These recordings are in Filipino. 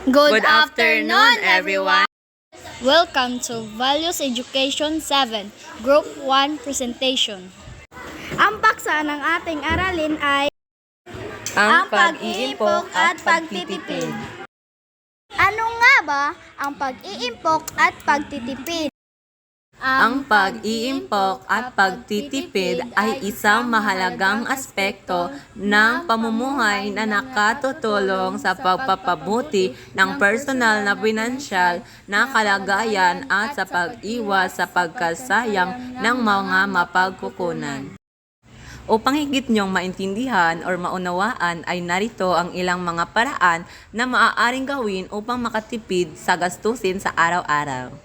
Good afternoon, everyone. Welcome to Values Education 7, Group 1 Presentation. Ang paksa ng ating aralin ay Ang pag-iimpok at pagtitipid. ano nga ba ang pag-iimpok at pagtitipid? Ang pag-iimpok at pagtitipid ay isang mahalagang aspekto ng pamumuhay na nakatutulong sa pagpapabuti ng personal na pinansyal na kalagayan at sa pag-iwas sa pagkasayang ng mga mapagkukunan. Upang higit niyong maintindihan o maunawaan ay narito ang ilang mga paraan na maaaring gawin upang makatipid sa gastusin sa araw-araw.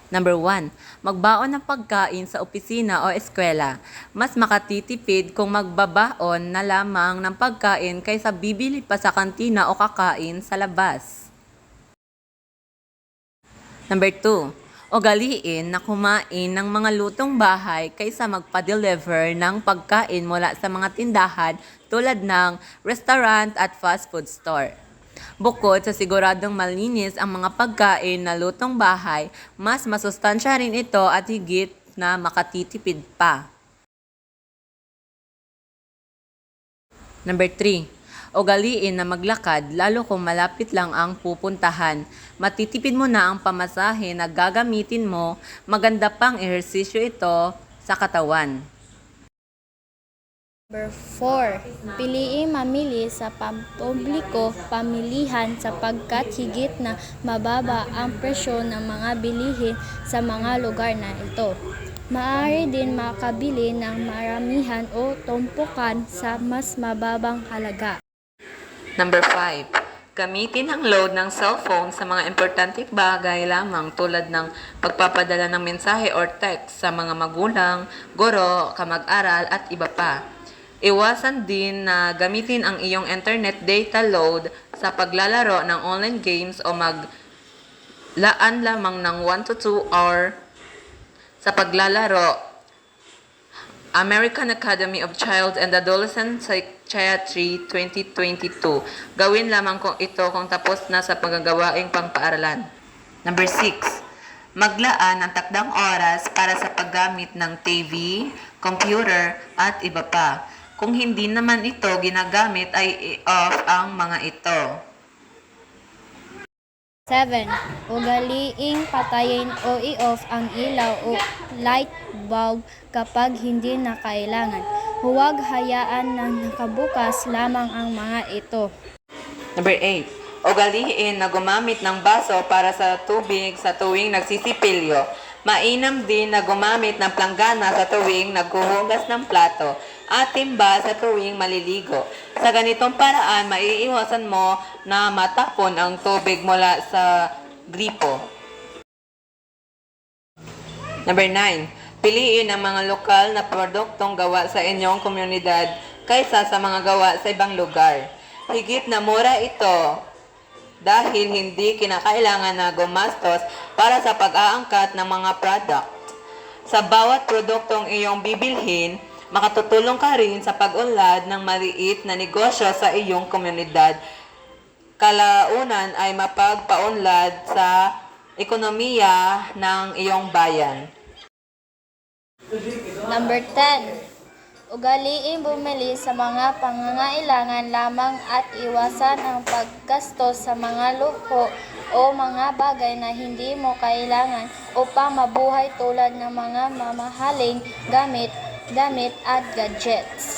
Number 1. Magbaon ng pagkain sa opisina o eskwela. Mas makatitipid kung magbabaon na lamang ng pagkain kaysa bibili pa sa kantina o kakain sa labas. Number 2. Ugaliin na kumain ng mga lutong bahay kaysa magpa-deliver ng pagkain mula sa mga tindahan tulad ng restaurant at fast food store. Bukod sa siguradong malinis ang mga pagkain na lutong bahay, mas masustansya rin ito at higit na makatitipid pa. Number 3. Ugaliin na maglakad lalo kung malapit lang ang pupuntahan. Matitipid mo na ang pamasahe na gagamitin mo, maganda pang ehersisyo ito sa katawan. Number 4. Piliin mamili sa pampubliko pamilihan sapagkat higit na mababa ang presyo ng mga bilihin sa mga lugar na ito. Maaari din makabili ng maramihan o tumpukan sa mas mababang halaga. Number 5. Gamitin ang load ng cellphone sa mga importanteng bagay lamang tulad ng pagpapadala ng mensahe or text sa mga magulang, guro, kamag-aral at iba pa. Iwasan din na gamitin ang iyong internet data load sa paglalaro ng online games o maglaan lamang ng 1 to 2 hour sa paglalaro. American Academy of Child and Adolescent Psychiatry 2022. Gawin lamang ito kung tapos na sa paggagawaing pangpaaralan. Number 6. Maglaan ng takdang oras para sa paggamit ng TV, computer, at iba pa. Kung hindi naman ito ginagamit ay i-off ang mga ito. 7. Ugaliing patayin o i-off ang ilaw o light bulb kapag hindi na kailangan. Huwag hayaan na nakabukas lamang ang mga ito. Number 8. Ugaliin na gumamit ng baso para sa tubig sa tuwing nagsisipilyo. Mainam din na gumamit ng planggana sa tuwing naghuhugas ng plato at timba sa tuwing maliligo. Sa ganitong paraan, maiiwasan mo na matapon ang tubig mula sa gripo. Number 9. Piliin ang mga lokal na produktong gawa sa inyong komunidad kaysa sa mga gawa sa ibang lugar. Higit na mura ito dahil hindi kinakailangan na gumastos para sa pag-aangkat ng mga product. Sa bawat produktong iyong bibilhin, makatutulong ka rin sa pag-unlad ng maliit na negosyo sa iyong komunidad. Kalaunan ay mapagpaunlad sa ekonomiya ng iyong bayan. Number 10. Ugaliin bumili sa mga pangangailangan lamang at iwasan ang paggastos sa mga luho o mga bagay na hindi mo kailangan upang mabuhay tulad ng mga mamahaling damit at gadgets.